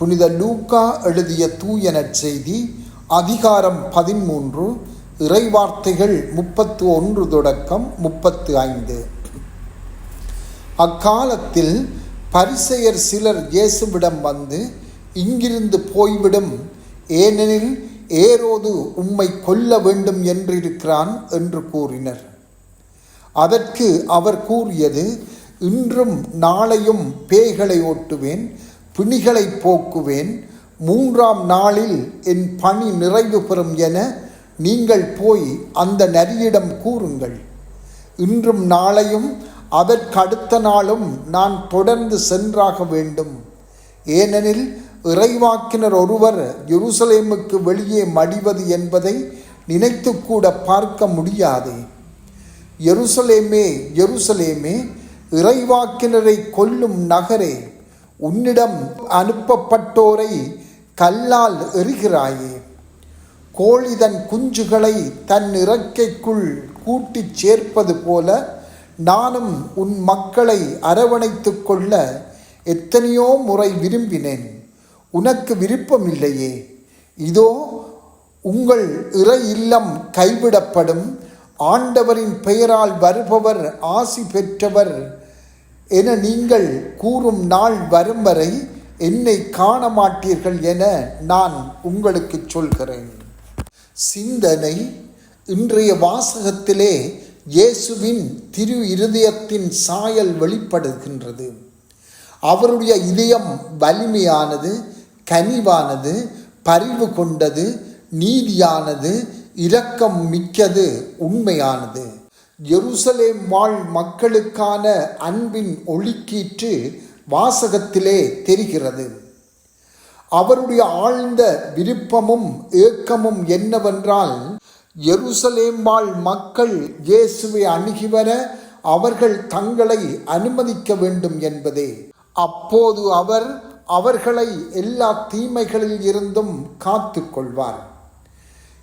புனித லூக்கா எழுதிய தூய நற்செய்தி அதிகாரம் 13 இறைவார்த்தைகள் 31 தொடக்கம் 35. அக்காலத்தில் பரிசேயர் சிலர் இயேசுவிடம் வந்து, இங்கிருந்து போய்விடும், ஏனெனில் ஏரோது உம்மை கொல்ல வேண்டும் என்றிருக்கிறான் என்று கூறினர். அதற்கு அவர் கூறியது, இன்றும் நாளையும் பேய்களை ஓட்டுவேன், பிணிகளை போக்குவேன், 3ஆம் நாளில் என் பணி நிறைவு பெறும் என நீங்கள் போய் அந்த நரியிடம் கூறுங்கள். இன்றும் நாளையும் அதற்கடுத்த நாளும் நான் தொடர்ந்து சென்றாக வேண்டும். ஏனெனில் இறைவாக்கினர் ஒருவர் எருசலேமுக்கு வெளியே மடிவது என்பதை நினைத்து கூட பார்க்க முடியாது. எருசலேமே, எருசலேமே, இறைவாக்கினரை கொல்லும் நகரே, உன்னிடம் அனுப்பப்பட்டோரை கல்லால் எறிகிறாயே. கோழி தன் குஞ்சுகளை தன் இறக்கைக்குள் கூட்டிச் சேர்ப்பது போல நானும் உன் மக்களை அரவணைத்து கொள்ள எத்தனையோ முறை விரும்பினேன், உனக்கு விருப்பமில்லையே. இதோ உங்கள் இறை இல்லம் கைவிடப்படும், ஆண்டவரின் பெயரால் வருபவர் ஆசி பெற்றவர் என நீங்கள் கூறும் நாள் வரும் வரை என்னை காண மாட்டீர்கள் என நான் உங்களுக்கு சொல்கிறேன். சிந்தனை. இன்றைய வாசகத்திலே இயேசுவின் திரு இருதயத்தின் சாயல் வெளிப்படுகின்றது. அவருடைய இதயம் வலிமையானது, கனிவானது, பரிவு கொண்டது, நீதியானது, இரக்கம் மிக்கது, உண்மையானது. எருசலேம் வாழ் மக்களுக்கான அன்பின் ஒளிக்கீற்று வாசகத்திலே தெரிகிறது. அவருடைய ஆழ்ந்த விருப்பமும் ஏக்கமும் என்னவென்றால், எருசலேம் வாழ் மக்கள் இயேசுவை அணுகி வர அவர்கள் தங்களை அனுமதிக்க வேண்டும் என்பதே. அப்போது அவர் அவர்களை எல்லா தீமைகளில் இருந்தும் காத்து கொள்வார்.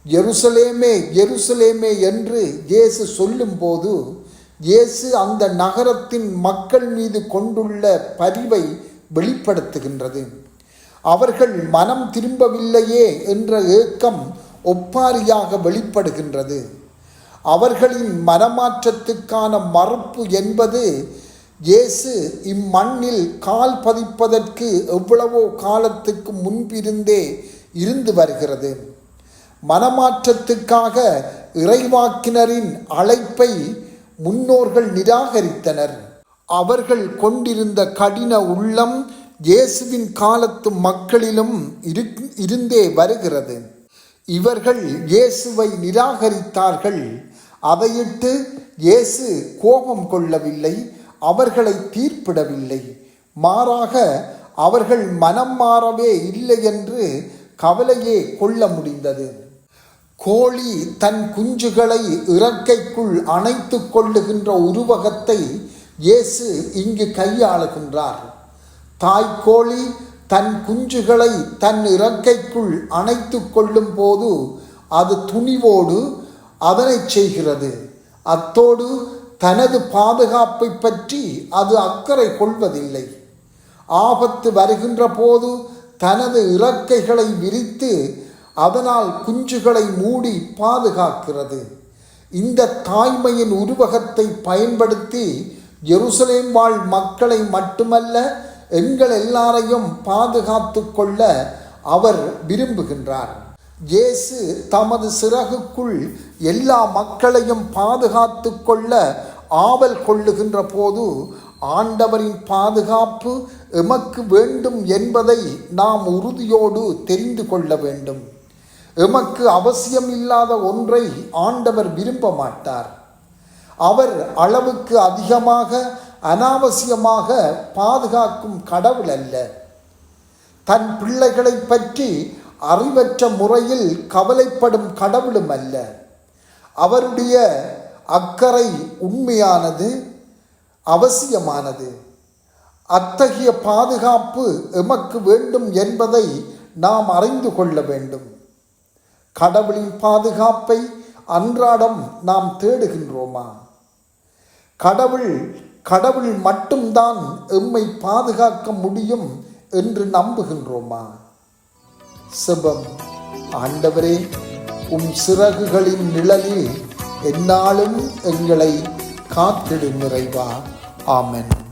எருசலேமே, எருசலேமே என்று இயேசு சொல்லும்போது இயேசு அந்த நகரத்தின் மக்கள் மீது கொண்டுள்ள பரிவை வெளிப்படுத்துகின்றது. அவர்கள் மனம் திரும்பவில்லையே என்ற ஏக்கம் ஒப்பாரியாக வெளிப்படுகின்றது. அவர்களின் மனமாற்றத்துக்கான மறுப்பு என்பது இயேசு இம்மண்ணில் கால் பதிப்பதற்கு எவ்வளவோ காலத்துக்கு முன்பிருந்தே இருந்து வருகிறது. மனமாற்றத்துக்காக இறைவாக்கினரின் அழைப்பை முன்னோர்கள் நிராகரித்தனர். அவர்கள் கொண்டிருந்த கடின உள்ளம் இயேசுவின் காலத்து மக்களிலும் இருந்தே வருகிறது. இவர்கள் இயேசுவை நிராகரித்தார்கள். அதையிட்டு இயேசு கோபம் கொள்ளவில்லை, அவர்களை தீர்ப்பிடவில்லை. மாறாக அவர்கள் மனம் மாறவே இல்லை என்று கவலையே கொள்ள முடிந்தது. கோழி தன் குஞ்சுகளை இறக்கைக்குள் அணைத்து கொள்ளுகின்ற உருவகத்தை இயேசு இங்கு கையாளுகின்றார். தாய்க்கோழி தன் குஞ்சுகளை தன் இறக்கைக்குள் அணைத்து கொள்ளும் போது அது துணிவோடு அதனை செய்கிறது. அத்தோடு தனது பாதுகாப்பை பற்றி அது அக்கறை கொள்வதில்லை. ஆபத்து வருகின்ற போது தனது இறக்கைகளை விரித்து அதனால் குஞ்சுகளை மூடி பாதுகாக்கிறது. இந்த தாய்மையின் உருவகத்தை பயன்படுத்தி எருசலேம் வாழ் மக்களை மட்டுமல்ல, எங்கள் எல்லாரையும் பாதுகாத்து கொள்ள அவர் விரும்புகின்றார். இயேசு தமது சிறகுக்குள் எல்லா மக்களையும் பாதுகாத்து கொள்ள ஆவல் கொள்ளுகின்ற போது ஆண்டவரின் பாதுகாப்பு எமக்கு வேண்டும் என்பதை நாம் உறுதியோடு தெரிந்து கொள்ள வேண்டும். எமக்கு அவசியம் இல்லாத ஒன்றை ஆண்டவர் விரும்ப மாட்டார். அவர் அளவுக்கு அதிகமாக அனாவசியமாக பாதுகாக்கும் கடவுள் அல்ல. தன் பிள்ளைகளை பற்றி அறிவற்ற முறையில் கவலைப்படும் கடவுளும் அல்ல. அவருடைய அக்கறை உண்மையானது, அவசியமானது. அத்தகைய பாதுகாப்பு எமக்கு வேண்டும் என்பதை நாம் அறிந்து கொள்ள வேண்டும். கடவுளின் பாதுகாப்பை அன்றாடம் நாம் தேடுகின்றோமா? கடவுள் மட்டும்தான் எம்மை பாதுகாக்க முடியும் என்று நம்புகின்றோமா? செபம். ஆண்டவரே, உம் சிறகுகளின் நிழலில் எந்நாளும் எங்களை காத்திடும் இறைவா. ஆமென்.